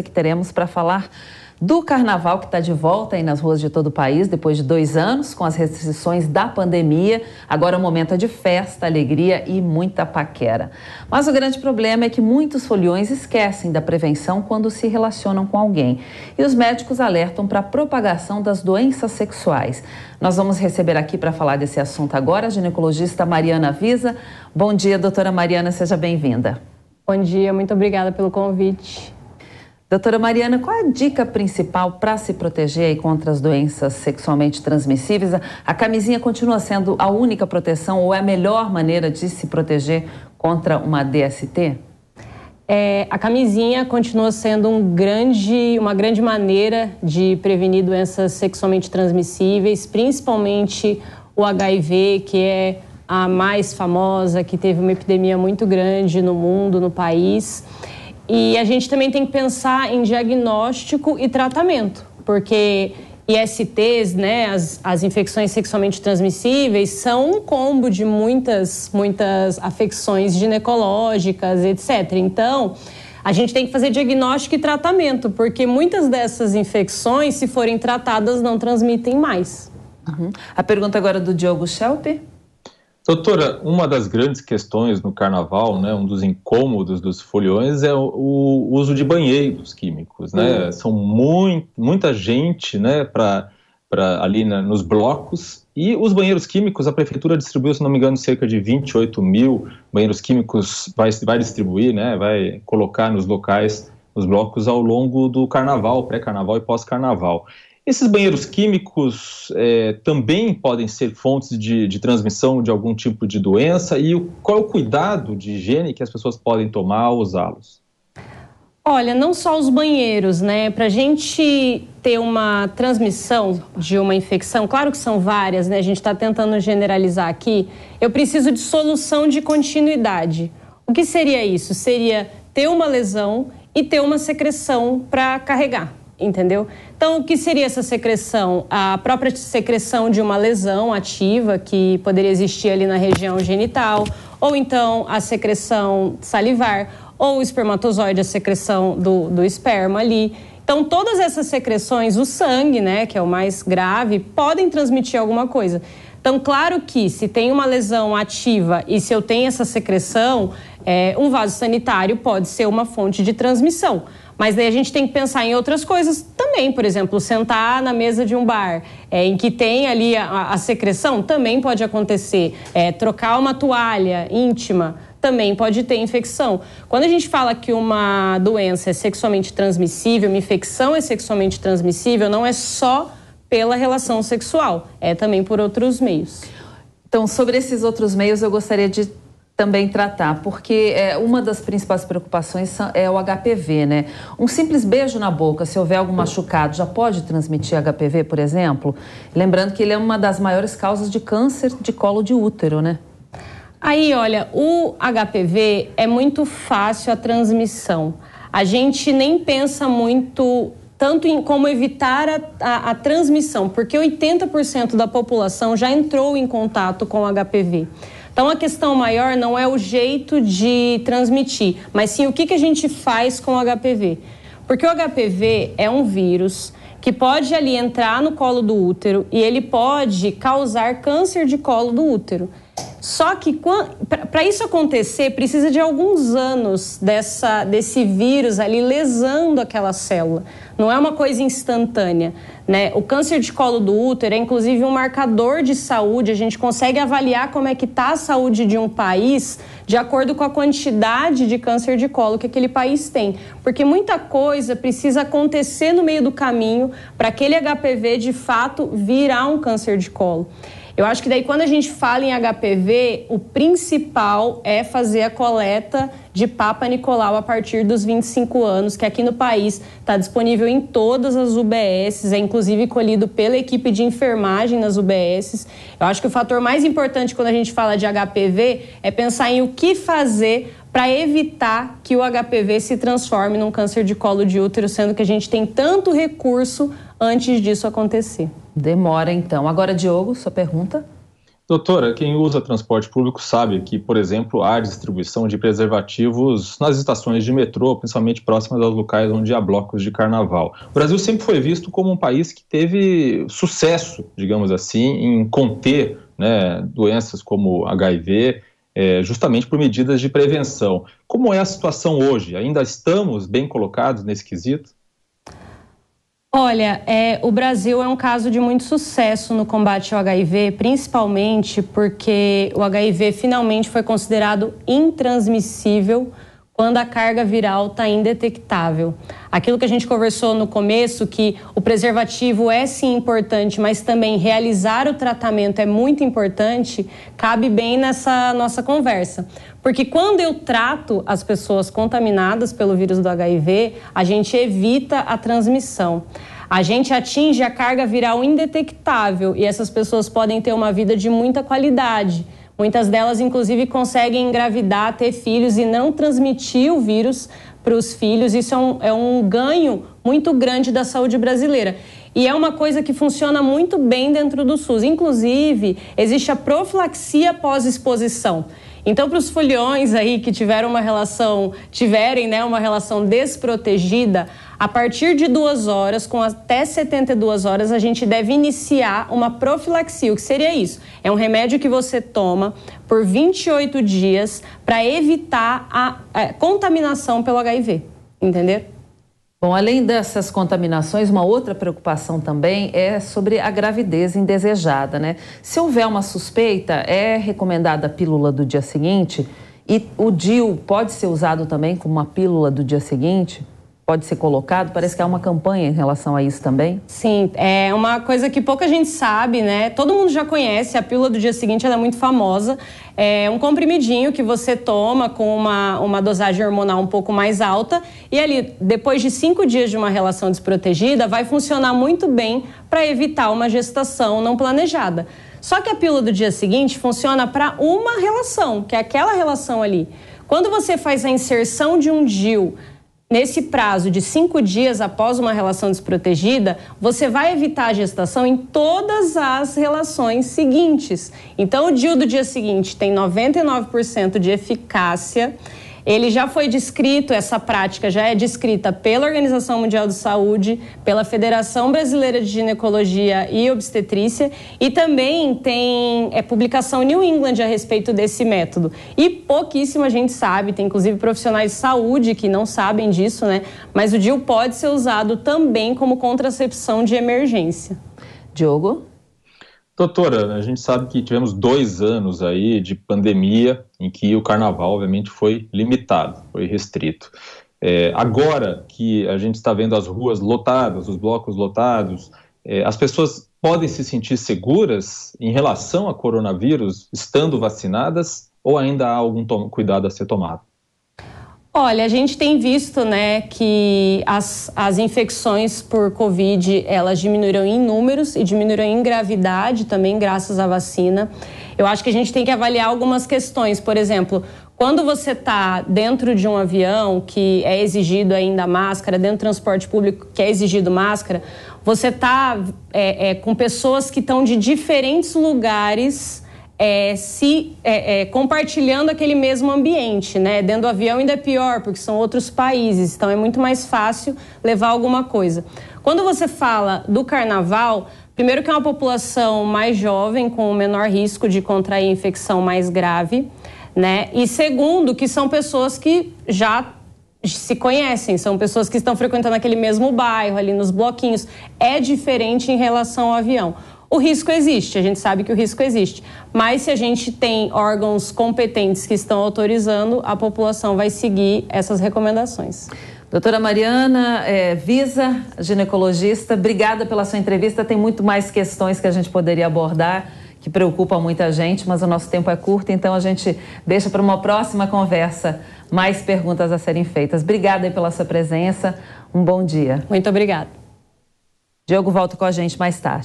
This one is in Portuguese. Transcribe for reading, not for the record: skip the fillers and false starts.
Que teremos para falar do carnaval que está de volta aí nas ruas de todo o país depois de 2 anos com as restrições da pandemia. Agora o momento é de festa, alegria e muita paquera. Mas o grande problema é que muitos foliões esquecem da prevenção quando se relacionam com alguém. E os médicos alertam para a propagação das doenças sexuais. Nós vamos receber aqui para falar desse assunto agora a ginecologista Mariana Visa. Bom dia, doutora Mariana, seja bem-vinda. Bom dia, muito obrigada pelo convite. Doutora Mariana, qual é a dica principal para se proteger aí contra as doenças sexualmente transmissíveis? A camisinha continua sendo a única proteção ou é a melhor maneira de se proteger contra uma DST? A camisinha continua sendo uma grande maneira de prevenir doenças sexualmente transmissíveis, principalmente o HIV, que é a mais famosa, que teve uma epidemia muito grande no mundo, no país. E a gente também tem que pensar em diagnóstico e tratamento, porque ISTs, né, as infecções sexualmente transmissíveis, são um combo de muitas afecções ginecológicas, etc. Então, a gente tem que fazer diagnóstico e tratamento, porque muitas dessas infecções, se forem tratadas, não transmitem mais. A pergunta agora do Diogo Schelp. Doutora, uma das grandes questões no carnaval, né, um dos incômodos dos foliões é o uso de banheiros químicos, né? São muita gente, né, ali nos blocos, e os banheiros químicos, a prefeitura distribuiu, se não me engano, cerca de 28 mil banheiros químicos, vai distribuir, né, vai colocar nos locais, nos blocos ao longo do carnaval, pré-carnaval e pós-carnaval. Esses banheiros químicos também podem ser fontes de transmissão de algum tipo de doença, e qual é o cuidado de higiene que as pessoas podem tomar ao usá-los? Olha, não só os banheiros, né? Para a gente ter uma transmissão de uma infecção, claro que são várias, né? A gente está tentando generalizar aqui. Eu preciso de solução de continuidade. O que seria isso? Seria ter uma lesão e ter uma secreção para carregar. Entendeu? Então, o que seria essa secreção? A própria secreção de uma lesão ativa que poderia existir ali na região genital, ou então a secreção salivar, ou o espermatozoide, a secreção do esperma ali. Então, todas essas secreções, o sangue, né, que é o mais grave, podem transmitir alguma coisa. Então, claro que se tem uma lesão ativa e se eu tenho essa secreção, um vaso sanitário pode ser uma fonte de transmissão. Mas daí a gente tem que pensar em outras coisas também, por exemplo, sentar na mesa de um bar, em que tem ali a secreção, também pode acontecer. Trocar uma toalha íntima, também pode ter infecção. Quando a gente fala que uma doença é sexualmente transmissível, uma infecção é sexualmente transmissível, não é só pela relação sexual, é também por outros meios. Então, sobre esses outros meios, eu gostaria de também tratar, porque uma das principais preocupações é o HPV, né? Um simples beijo na boca, se houver algum machucado, já pode transmitir HPV, por exemplo? Lembrando que ele é uma das maiores causas de câncer de colo de útero, né? Aí, olha, o HPV é muito fácil a transmissão. A gente nem pensa muito tanto em como evitar a transmissão, porque 80% da população já entrou em contato com o HPV. Então, a questão maior não é o jeito de transmitir, mas sim o que a gente faz com o HPV. Porque o HPV é um vírus que pode ali entrar no colo do útero e ele pode causar câncer de colo do útero. Só que para isso acontecer, precisa de alguns anos desse vírus ali lesando aquela célula. Não é uma coisa instantânea, né? O câncer de colo do útero é inclusive um marcador de saúde. A gente consegue avaliar como é que está a saúde de um país de acordo com a quantidade de câncer de colo que aquele país tem. Porque muita coisa precisa acontecer no meio do caminho para aquele HPV de fato virar um câncer de colo. Eu acho que daí quando a gente fala em HPV, o principal é fazer a coleta de Papa Nicolau a partir dos 25 anos, que aqui no país está disponível em todas as UBSs, é inclusive colhido pela equipe de enfermagem nas UBSs. Eu acho que o fator mais importante quando a gente fala de HPV é pensar em o que fazer para evitar que o HPV se transforme num câncer de colo de útero, sendo que a gente tem tanto recurso antes disso acontecer. Demora, então. Agora, Diogo, sua pergunta? Doutora, quem usa transporte público sabe que, por exemplo, há distribuição de preservativos nas estações de metrô, principalmente próximas aos locais onde há blocos de carnaval. O Brasil sempre foi visto como um país que teve sucesso, digamos assim, em conter, né, doenças como HIV, justamente por medidas de prevenção. Como é a situação hoje? Ainda estamos bem colocados nesse quesito? Olha, o Brasil é um caso de muito sucesso no combate ao HIV, principalmente porque o HIV finalmente foi considerado intransmissível quando a carga viral está indetectável. Aquilo que a gente conversou no começo, que o preservativo é sim importante, mas também realizar o tratamento é muito importante, cabe bem nessa nossa conversa. Porque quando eu trato as pessoas contaminadas pelo vírus do HIV, a gente evita a transmissão. A gente atinge a carga viral indetectável e essas pessoas podem ter uma vida de muita qualidade. Muitas delas, inclusive, conseguem engravidar, ter filhos e não transmitir o vírus para os filhos. Isso é um ganho muito grande da saúde brasileira. E é uma coisa que funciona muito bem dentro do SUS. Inclusive, existe a profilaxia pós-exposição. Então, para os foliões aí que tiverem uma relação desprotegida, a partir de 2 horas, com até 72 horas, a gente deve iniciar uma profilaxia. O que seria isso? É um remédio que você toma por 28 dias para evitar a contaminação pelo HIV, entendeu? Bom, além dessas contaminações, uma outra preocupação também é sobre a gravidez indesejada, né? Se houver uma suspeita, é recomendada a pílula do dia seguinte e o DIU pode ser usado também como uma pílula do dia seguinte? Pode ser colocado? Parece que há uma campanha em relação a isso também. Sim, é uma coisa que pouca gente sabe, né? Todo mundo já conhece, a pílula do dia seguinte, ela é muito famosa. É um comprimidinho que você toma com uma dosagem hormonal um pouco mais alta e ali, depois de 5 dias de uma relação desprotegida, vai funcionar muito bem para evitar uma gestação não planejada. Só que a pílula do dia seguinte funciona para uma relação, que é aquela relação ali. Quando você faz a inserção de um DIU nesse prazo de 5 dias após uma relação desprotegida, você vai evitar a gestação em todas as relações seguintes. Então, o DIU do dia seguinte tem 99% de eficácia. Ele já foi descrito, essa prática já é descrita pela Organização Mundial de Saúde, pela Federação Brasileira de Ginecologia e Obstetrícia e também tem publicação New England a respeito desse método. E pouquíssima gente sabe, tem inclusive profissionais de saúde que não sabem disso, né? Mas o DIU pode ser usado também como contracepção de emergência. Diogo? Doutora, a gente sabe que tivemos 2 anos aí de pandemia em que o carnaval, obviamente, foi limitado, foi restrito. Agora que a gente está vendo as ruas lotadas, os blocos lotados, as pessoas podem se sentir seguras em relação a coronavírus, estando vacinadas, ou ainda há algum cuidado a ser tomado? Olha, a gente tem visto, né, que as infecções por Covid, elas diminuíram em números e diminuíram em gravidade também, graças à vacina. Eu acho que a gente tem que avaliar algumas questões. Por exemplo, quando você está dentro de um avião que é exigido ainda máscara, dentro do transporte público que é exigido máscara, você está com pessoas que estão de diferentes lugares compartilhando aquele mesmo ambiente, né? Dentro do avião ainda é pior, porque são outros países, então é muito mais fácil levar alguma coisa. Quando você fala do carnaval, primeiro que é uma população mais jovem, com menor risco de contrair infecção mais grave, né? E segundo, que são pessoas que já se conhecem, são pessoas que estão frequentando aquele mesmo bairro, ali nos bloquinhos. É diferente em relação ao avião. O risco existe, a gente sabe que o risco existe, mas se a gente tem órgãos competentes que estão autorizando, a população vai seguir essas recomendações. Doutora Mariana Visa, ginecologista, obrigada pela sua entrevista. Tem muito mais questões que a gente poderia abordar, que preocupam muita gente, mas o nosso tempo é curto, então a gente deixa para uma próxima conversa mais perguntas a serem feitas. Obrigada pela sua presença, um bom dia. Muito obrigada. Diogo volta com a gente mais tarde.